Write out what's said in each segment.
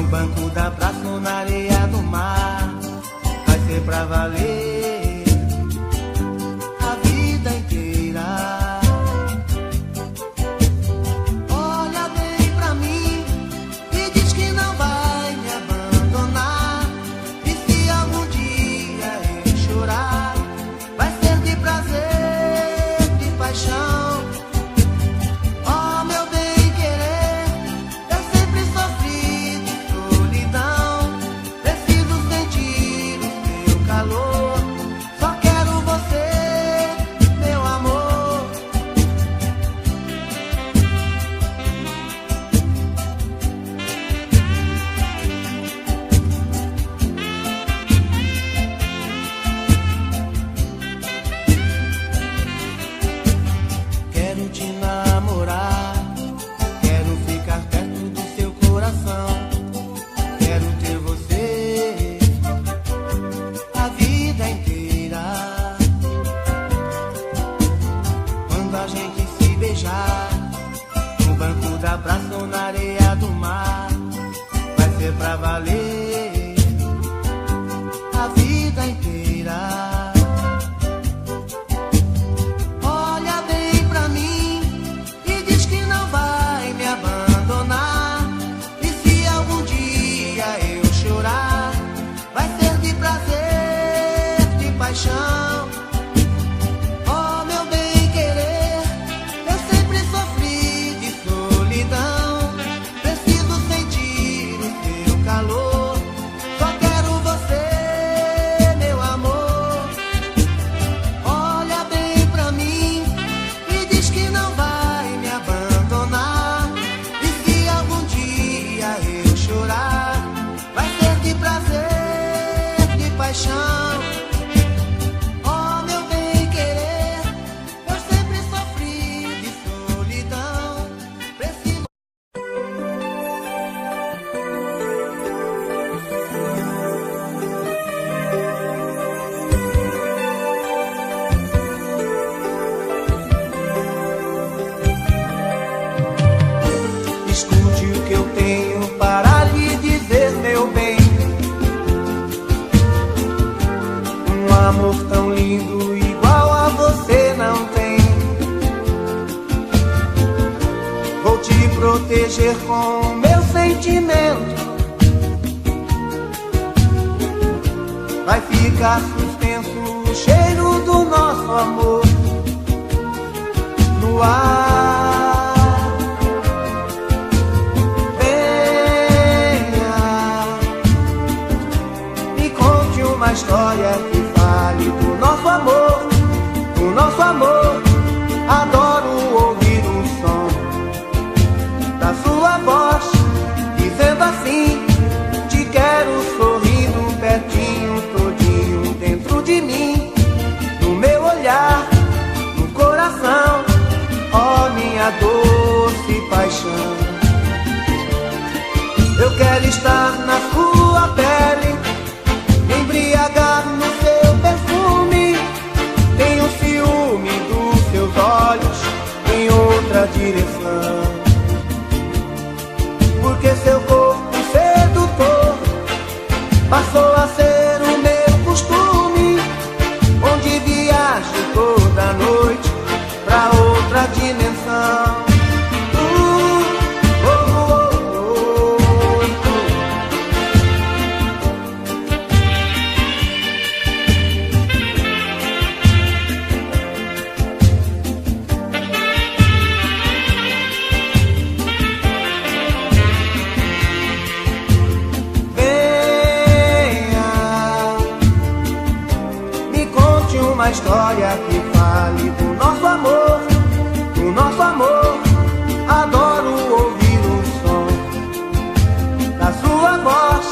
banco da praça ou na areia do mar, vai ser pra valer a vida inteira. Olha bem pra mim e diz que não vai me abandonar. E se algum dia eu chorar, vai ser de prazer, de paixão. Abraço na areia do mar, vai ser pra valer a vida inteira. Olha bem pra mim e diz que não vai me abandonar. E se algum dia eu chorar, vai ser de prazer, de paixão. Amor tão lindo, igual a você não tem. Vou te proteger com meu sentimento. Vai ficar suspenso o cheiro do nosso amor no ar. Venha, me conte uma história que do nosso amor, do nosso amor. Adoro ouvir o som da sua voz, dizendo assim: te quero sorrindo, pertinho, todinho dentro de mim, no meu olhar, no coração, ó minha doce paixão. Eu quero estar na sua pele, me embriagar no seu perfume. Tenho ciúme dos seus olhos em outra direção, porque seu corpo sedutor passou a ser o meu costume, onde viajo toda noite pra outra dimensão. Uma história que fale do nosso amor, do nosso amor. Adoro ouvir o som da sua voz,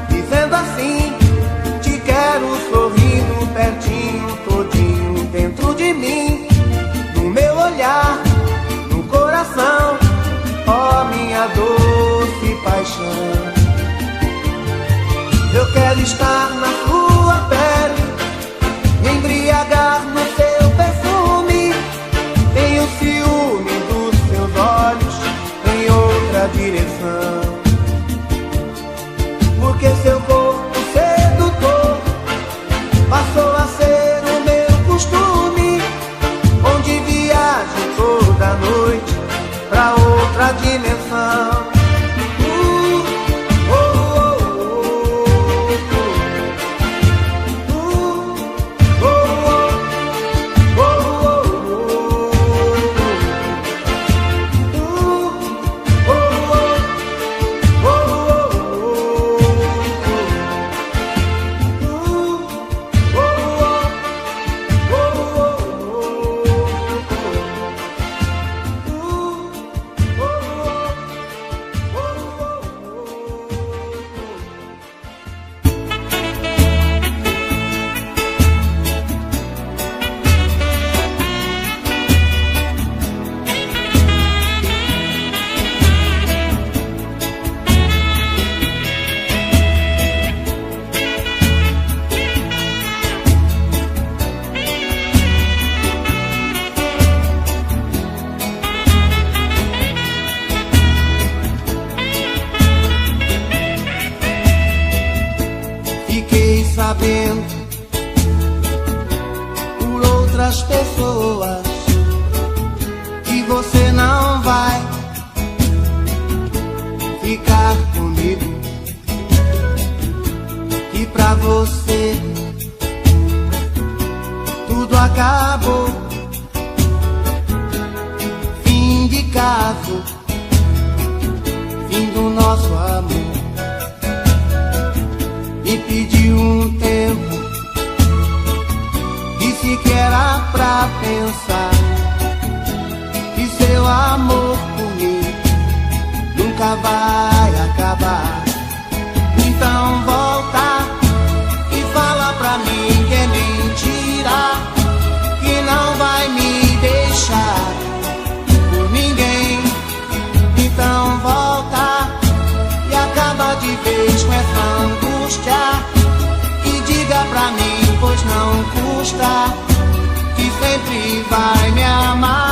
dizendo assim: te quero sorrindo, pertinho, todinho dentro de mim, no meu olhar, no coração, ó minha doce paixão. Eu quero estar na sua pele, me embriagar no seu perfume. Tenho ciúme dos seus olhos em outra direção, porque seu corpo sedutor passou a ser o meu costume, onde viajo toda noite pra outra dimensão. Fiquei sabendo por outras pessoas que você não vai ficar comigo, e pra você tudo acabou. Fim de caso, fim do nosso amor. Me pediu um tempo, disse que era pra pensar, que seu amor comigo nunca vai acabar. Então volta e fala pra mim que é mentira, que não vai me deixar por ninguém. Então volta e acaba de vez com essa angústia, e diga pra mim, pois não custa, que sempre vai me amar.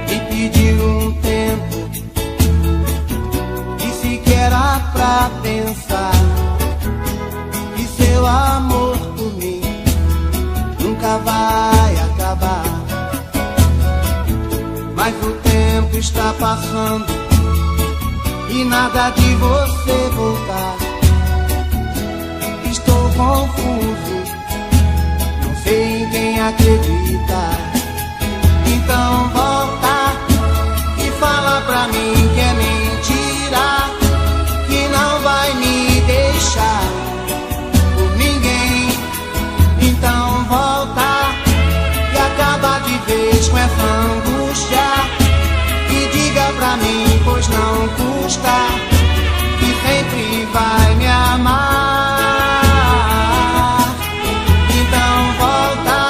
E pediu um tempo, disse que era pra pensar, que seu amor por mim nunca vai acabar. Mas o tempo está passando e nada de você voltar. Estou confuso, não sei em quem acreditar. Então volta e fala pra mim que é mentira, que não vai me deixar por ninguém. Então volta e acaba de vez com essa angústia, e diga pra mim, pois não custa, que sempre vai me amar. Então volta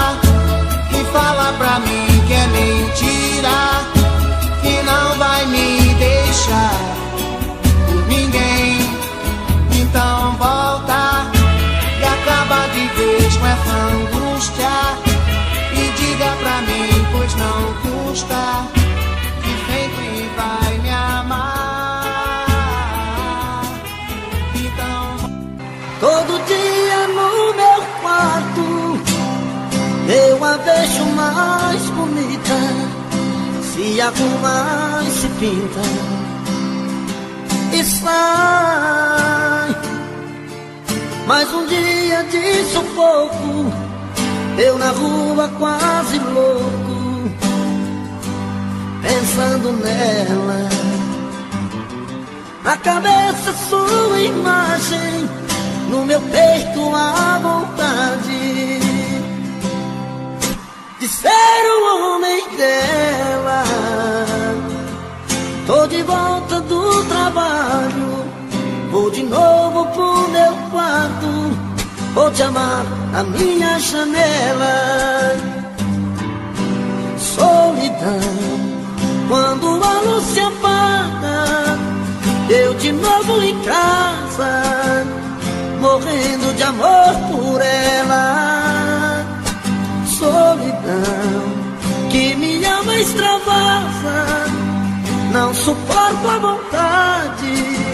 e fala pra mim que é mentira, que não vai me deixar por ninguém. Então volta e acaba de vez com essa angústia, e diga pra mim, pois não custa, que sempre vai me amar. Então Todo dia no meu quarto eu a vejo mais bonita, se arruma e se pinta e sai. Mais um dia de sufoco, eu na rua quase louco, pensando nela. Na cabeça sua imagem, no meu peito a vontade de ser o homem dela. Tô de volta do trabalho, vou de novo pro meu quarto, vou te amar na minha janela. Solidão, quando a luz se apaga, eu de novo em casa, morrendo de amor por ela. Solidão que minha alma extravasa, não suporto a vontade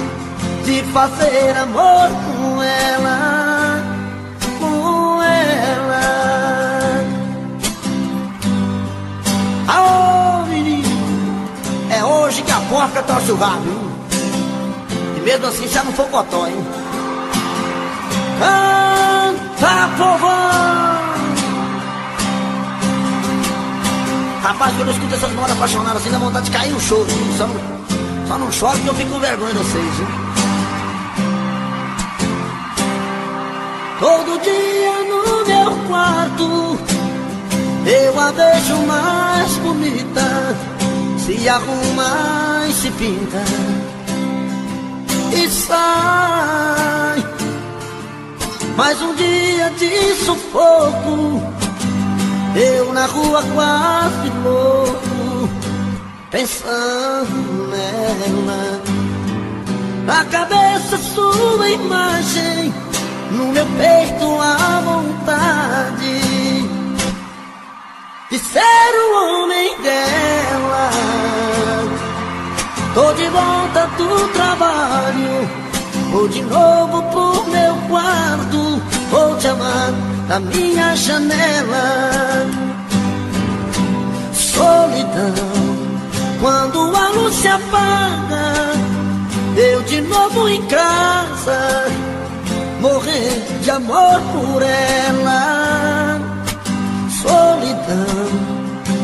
de fazer amor com ela, com ela. Aô, menino, é hoje que a porca torce o rabo, e mesmo assim já não for cotó, hein? Canta, povão! Rapaz, quando eu escuto essas modas apaixonadas assim, dá vontade de cair no choro. Só não choro porque eu fico com vergonha de vocês, viu? Todo dia no meu quarto eu a vejo mais bonita, se arruma e se pinta e sai. Mais um dia de sufoco, eu na rua quase louco, pensando nela. Na cabeça sua imagem, no meu peito a vontade de ser o homem dela. Tô de volta do trabalho, vou de novo pro meu quarto, vou te amar na minha janela. Solidão, quando a luz se apaga, eu de novo em casa, morrer de amor por ela. Solidão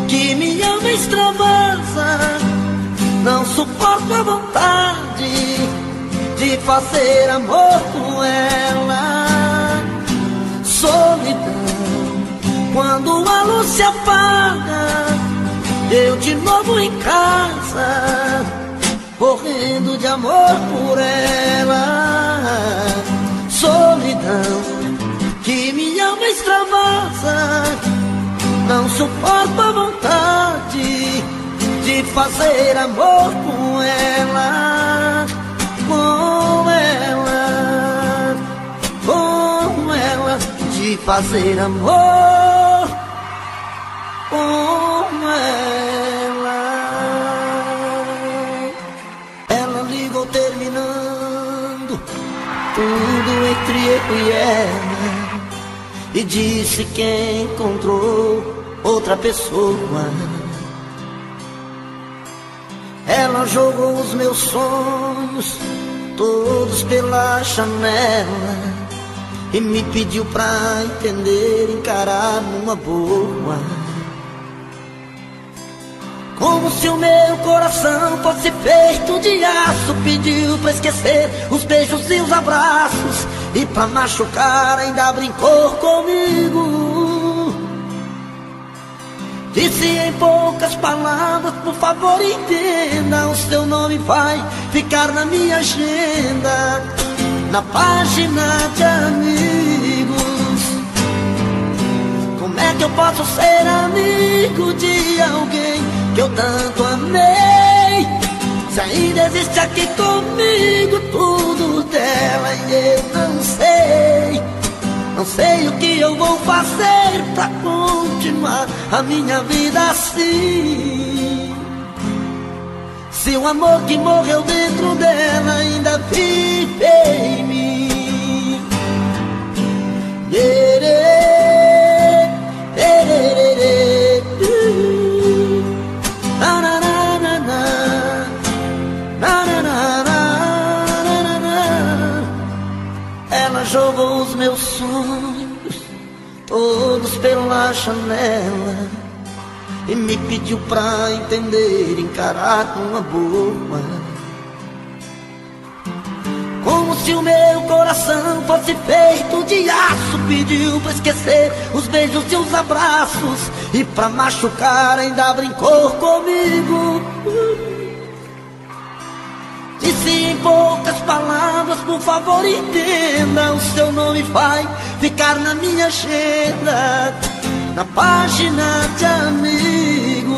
que minha alma extravasa, não suporto a vontade de fazer amor com ela. Solidão, quando a luz se apaga, eu de novo em casa, morrendo de amor por ela. Solidão que minha alma extravasa, não suporto a vontade de fazer amor com ela, com ela, com ela, de fazer amor com ela. Ela ligou terminando tudo entre eu e ela, e disse que encontrou outra pessoa. Ela jogou os meus sonhos todos pela janela e me pediu pra entender, encarar numa boa. Como se o meu coração fosse feito de aço, pediu pra esquecer os beijos e os abraços, e pra machucar ainda brincou comigo. Disse em poucas palavras, por favor entenda, o seu nome vai ficar na minha agenda, na página de amigos. Como é que eu posso ser amigo de alguém que eu tanto amei, se ainda existe aqui comigo tudo dela e eu não sei? Não sei o que eu vou fazer pra continuar a minha vida assim, se o amor que morreu dentro dela ainda vive em mim. Ela jogou os meus sonhos todos pela janela e me pediu pra entender, encarar numa boa. Como se o meu coração fosse feito de aço, pediu pra esquecer os beijos e os abraços, e pra machucar ainda brincou comigo. Disse em poucas palavras, por favor entenda, o seu nome vai ficar na minha agenda, na página de amigos.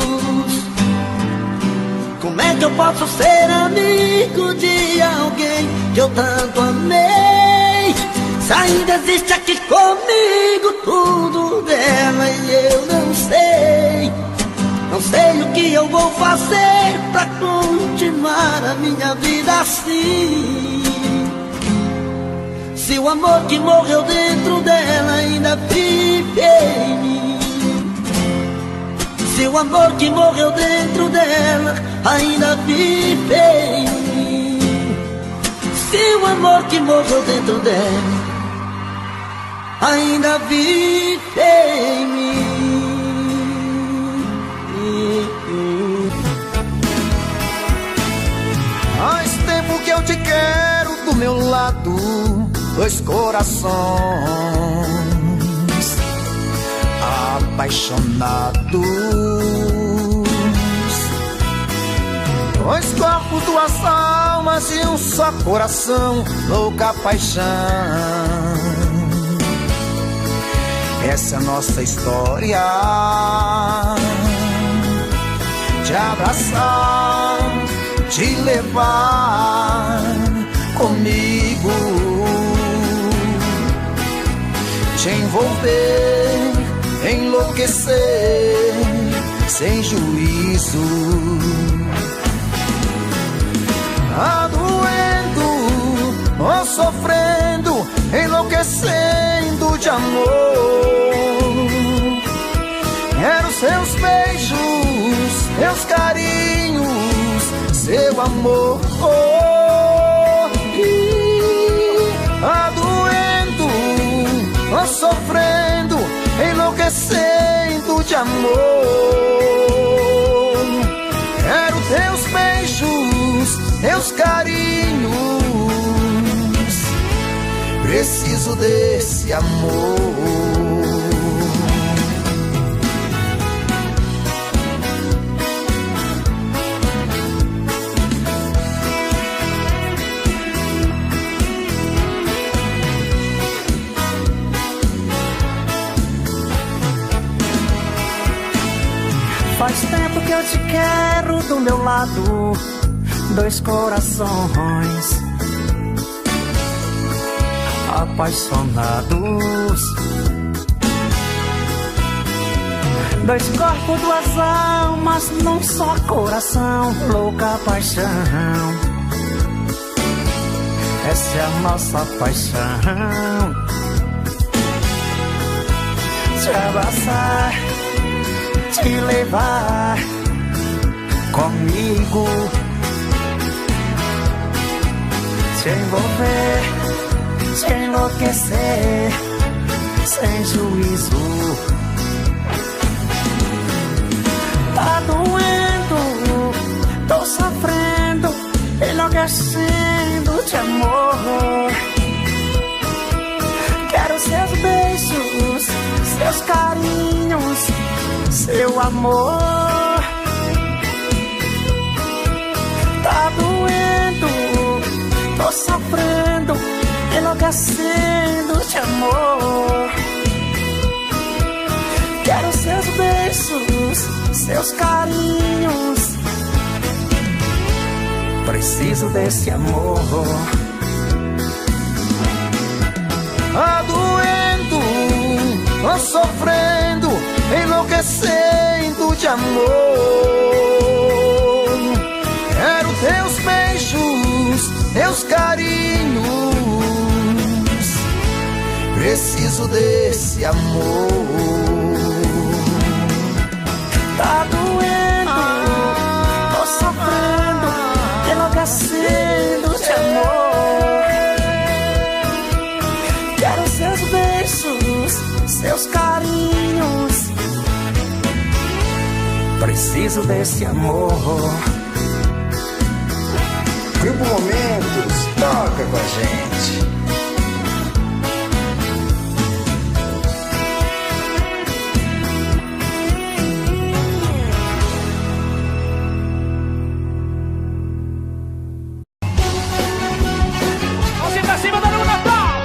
Como é que eu posso ser amigo de alguém que eu tanto amei? Se ainda existe aqui comigo tudo dela e eu não sei. Não sei o que eu vou fazer pra continuar a minha vida assim. Se o amor que morreu dentro dela ainda vive em mim. Se o amor que morreu dentro dela ainda vive em mim. Se o amor que morreu dentro dela ainda vive em mim. Faz tempo que eu te quero do meu lado, dois corações apaixonados, dois corpos, duas almas e um só coração, louca paixão. Essa é a nossa história, te abraçar, te levar comigo, te envolver, enlouquecer sem juízo. Tá doendo ou sofrendo, enlouquecendo de amor. Quero seus beijos, seus carinhos, seu amor. Tá doendo ou sofrendo, enlouquecendo de amor. Quero teus beijos, teus carinhos, preciso desse amor. Faz tempo que eu te quero do meu lado, dois corações apaixonados, dois corpos, duas almas num só coração, louca paixão. Essa é a nossa paixão, te abraçar, te levar comigo, te envolver, te enlouquecer sem juízo. Tá doendo, tô sofrendo, enlouquecendo de amor. Quero seus beijos, seus carinhos, seu amor. Tá doendo, tô sofrendo, enlouquecendo de amor. Quero seus beijos, seus carinhos, preciso desse amor. Tá doendo, tô sofrendo, enlouquecendo de amor. Quero teus beijos, teus carinhos, preciso desse amor. Tá doendo, tô sofrendo, enlouquecendo de amor. Quero seus beijos, seus carinhos, preciso desse amor. Grupo Momentos, toca com a gente. Você pra cima, dando um Natal!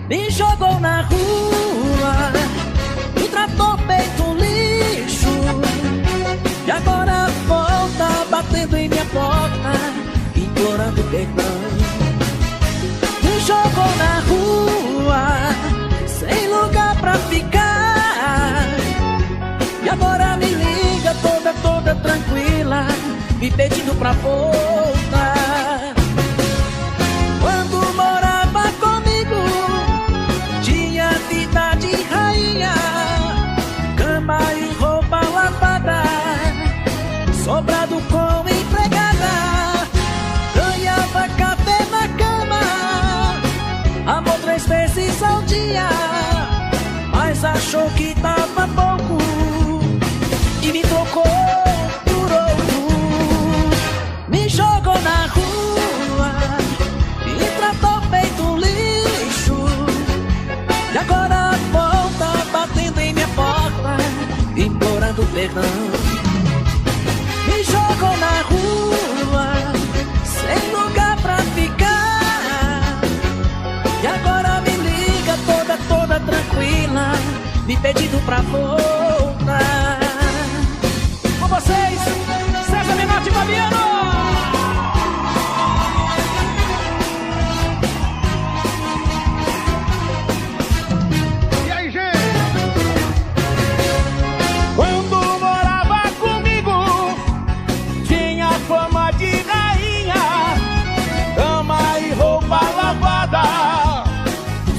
Me jogou me pedindo pra voltar. Quando morava comigo, tinha vida de rainha, cama e roupa lavada, sobrado com empregada, ganhava café na cama, amor 3 vezes ao dia, mas achou que tava pouco e me trocou por outro. Me jogou na rua e tratou feito lixo, e agora volta batendo em minha porta, implorando perdão. Me jogou na rua sem lugar pra ficar, e agora me liga toda tranquila, me pedindo pra voltar. Com vocês, César Menotti e Fabiano. E aí, gente? Quando morava comigo, tinha fama de rainha, cama e roupa lavada,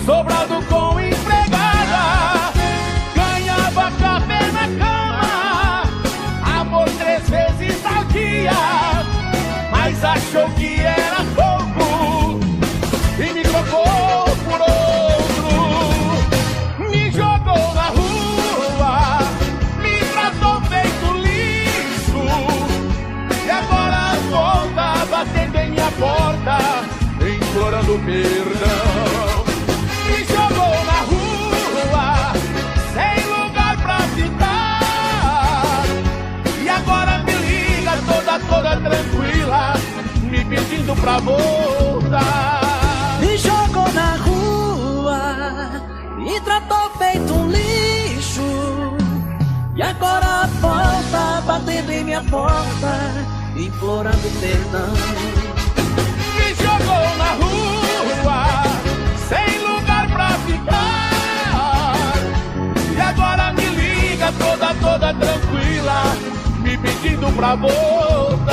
sobrado com empregada, ganhava café na cama, amor 3 vezes ao dia, mas achou que era pouco e me trocou por outro. Me jogou na rua, me tratou feito lixo, e agora volta batendo em minha porta, implorando perdão. Me jogou na rua sem lugar pra ficar, e agora me liga toda tranquila, me pedindo pra voltar. Me jogou na rua e tratou feito um lixo, e agora volta batendo em minha porta, implorando perdão. Me jogou na rua sem lugar pra ficar, e agora me liga toda tranquila, me pedindo pra voltar.